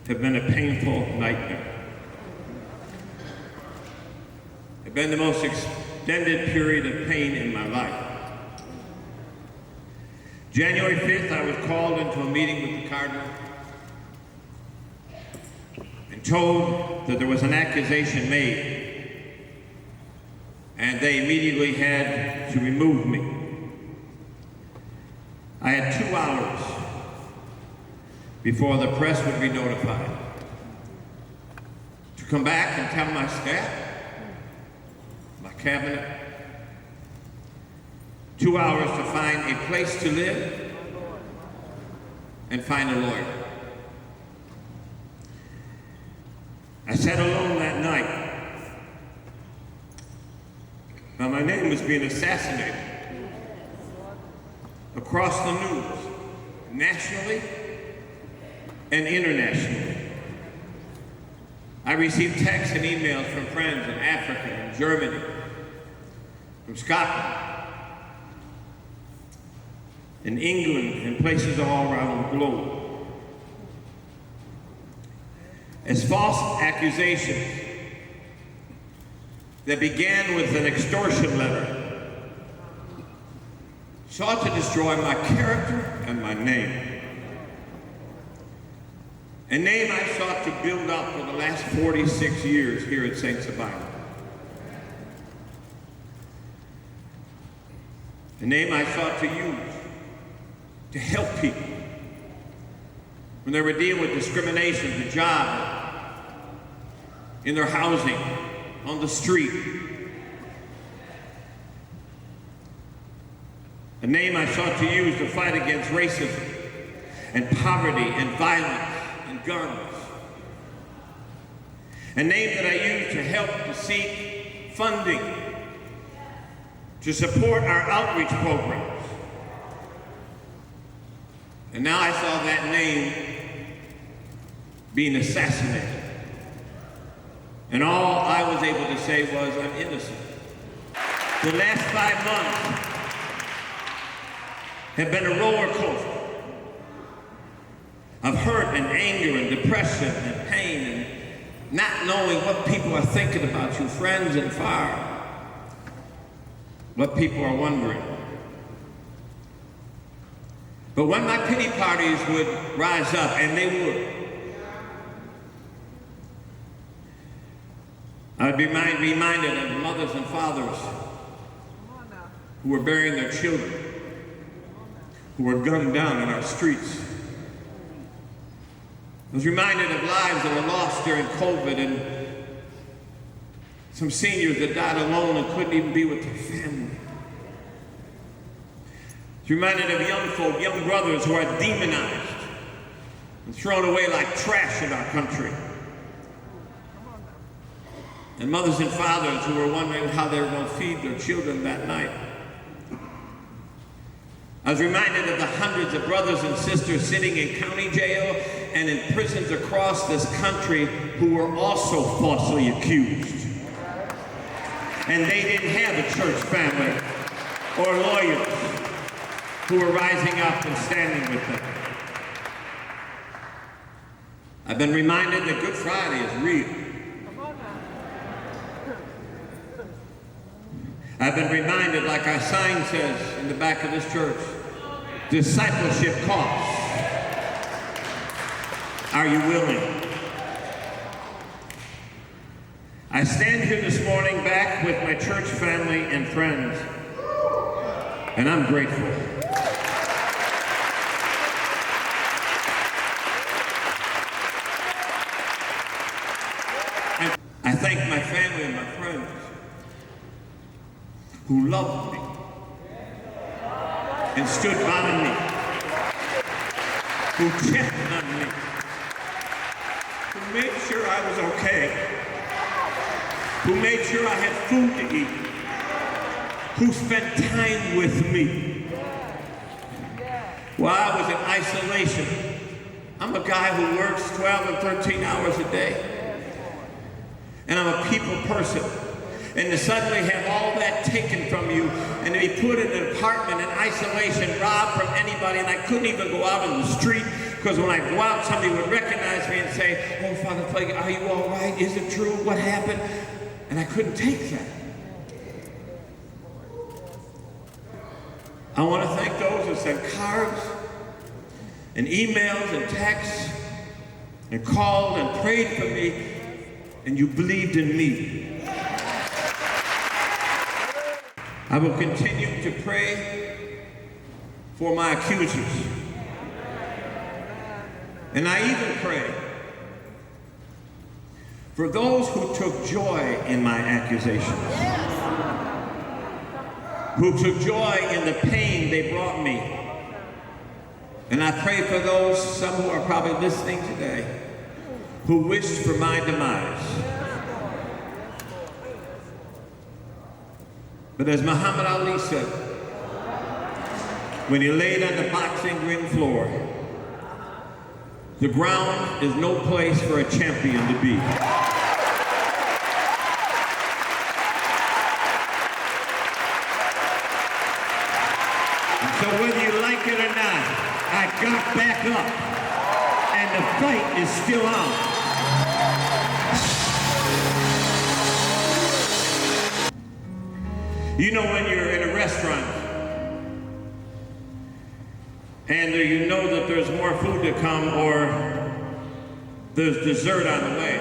have been a painful nightmare. It's been the most extended period of pain in my life. January 5th, I was called into a meeting with the Cardinal and told that there was an accusation made, and they immediately had to remove me. I had 2 hours before the press would be notified to come back and tell my staff, my cabinet, 2 hours to find a place to live and find a lawyer. I sat alone that night while my name was being assassinated across the news, nationally and internationally. I received texts and emails from friends in Africa and Germany, from Scotland, in England, and places all around the globe, as false accusations that began with an extortion letter sought to destroy my character and my name. A name I sought to build up for the last 46 years here at Saint Sabina. A name I sought to use to help people when they were dealing with discrimination, the job, in their housing, on the street. A name I sought to use to fight against racism and poverty and violence and guns. A name that I used to help to seek funding to support our outreach programs. And now I saw that name being assassinated. And all I was able to say was, I'm innocent. The last 5 months have been a roller coaster of hurt and anger and depression and pain and not knowing what people are thinking about you, friends and far, what people are wondering. But when my pity parties would rise up, and they would, I would be reminded of mothers and fathers who were burying their children, who were gunned down in our streets. I was reminded of lives that were lost during COVID and some seniors that died alone and couldn't even be with their family. I was reminded of young folk, young brothers who are demonized and thrown away like trash in our country. And mothers and fathers who were wondering how they were going to feed their children that night. I was reminded of the hundreds of brothers and sisters sitting in county jail and in prisons across this country who were also falsely accused. And they didn't have a church family or lawyers who were rising up and standing with them. I've been reminded that Good Friday is real. I've been reminded, like our sign says in the back of this church, discipleship costs. Are you willing? I stand here this morning back with my church family and friends, and I'm grateful. I thank my family and my friends who loved me and stood by me, who checked on me, who made sure I was okay, who made sure I had food to eat, who spent time with me while I was in isolation. I'm a guy who works 12 and 13 hours a day. And I'm a people person. And to suddenly have all that taken from you and to be put in an apartment in isolation, robbed from anybody, and I couldn't even go out in the street because when I go out, somebody would recognize me and say, "Oh, Father Pfleger, are you all right? Is it true? What happened?" And I couldn't take that. I want to thank those who sent cards and emails and texts and called and prayed for me, and you believed in me. I will continue to pray for my accusers. And I even pray for those who took joy in my accusations, who took joy in the pain they brought me. And I pray for those, some who are probably listening today, who wished for my demise. But as Muhammad Ali said, when he laid on the boxing ring floor, the ground is no place for a champion to be. And so whether you like it or not, I got back up, and the fight is still on. You know, when you're in a restaurant and you know that there's more food to come or there's dessert on the way,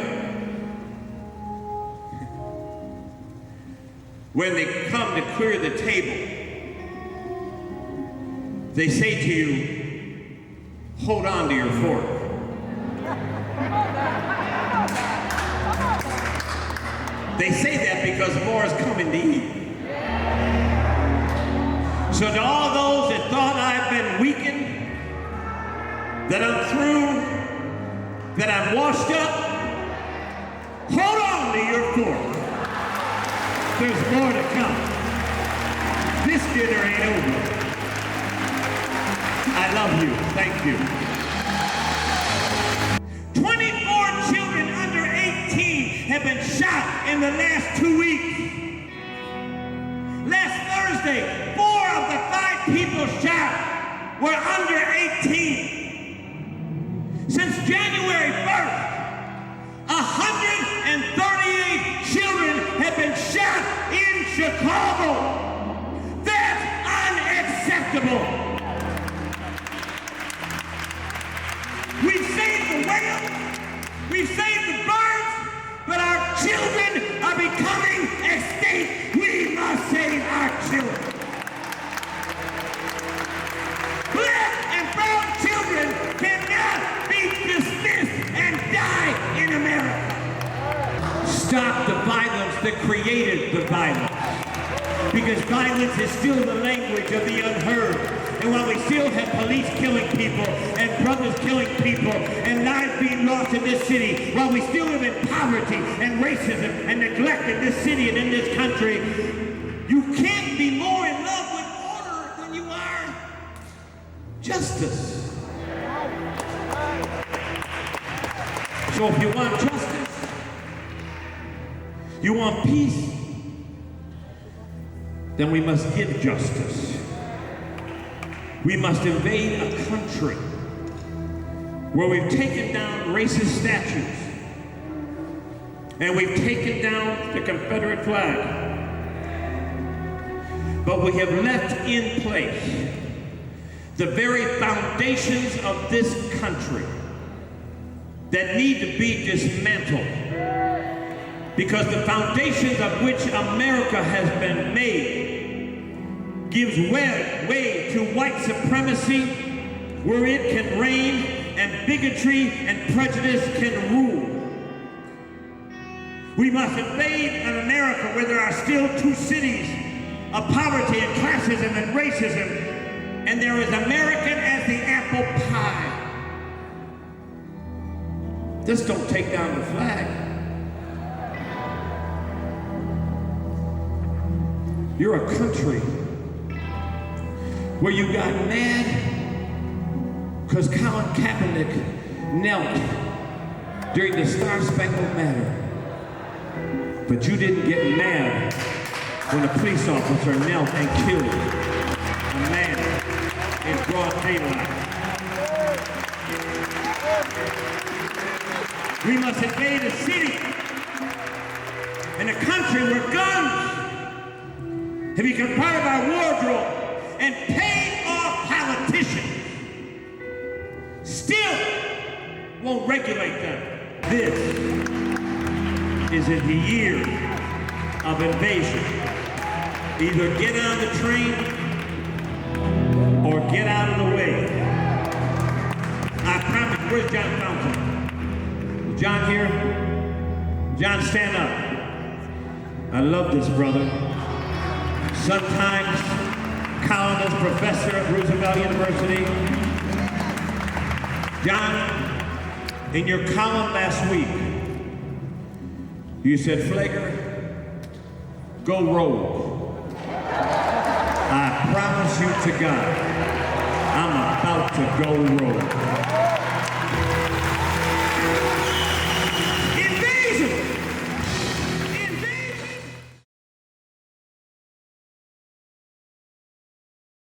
when they come to clear the table, they say to you, "Hold on to your fork." They say that because more is coming to eat. So to all those that thought I've been weakened, that I'm through, that I'm washed up, hold on to your fork. There's more to come. This dinner ain't over. I love you. Thank you. 24 children under 18 have been shot in the last 2 weeks. Last Thursday, 4 of the 5 people shot were under 18. Since January 1st, 138 children have been shot in Chicago. That's unacceptable. We've saved the whales, we've saved the birds, but our children are becoming extinct. We must save our children. Black and brown children cannot be dismissed and die in America. Stop the violence that created the violence. Because violence is still the language of the unheard. And while we still have police killing people and brothers killing people and lives being lost in this city, while we still live in poverty and racism and neglect in this city and in this country, you can't be more in love with order than you are justice. So if you want justice, you want peace, then we must give justice. We must invade a country where we've taken down racist statues and we've taken down the Confederate flag, but we have left in place the very foundations of this country that need to be dismantled, because the foundations of which America has been made gives way to white supremacy, where it can reign and bigotry and prejudice can rule. We must invade an America where there are still 2 cities of poverty and classism and racism, and there is American as the apple pie. Just don't take down the flag. You're a country where you got mad because Colin Kaepernick knelt during the Star Spangled Banner. But you didn't get mad when a police officer knelt and killed a man in broad daylight. We must invade a city and a country where guns have become part of our wardrobe and paid off politicians still won't regulate them. This is in the year of invasion. Either get on the train or get out of the way. I promise. Where's John Fountain? Is John here? John, stand up. I love this brother. Sometimes columnist, professor at Roosevelt University. John, in your column last week, you said, Pfleger, go rogue. I promise you to God, I'm about to go rogue.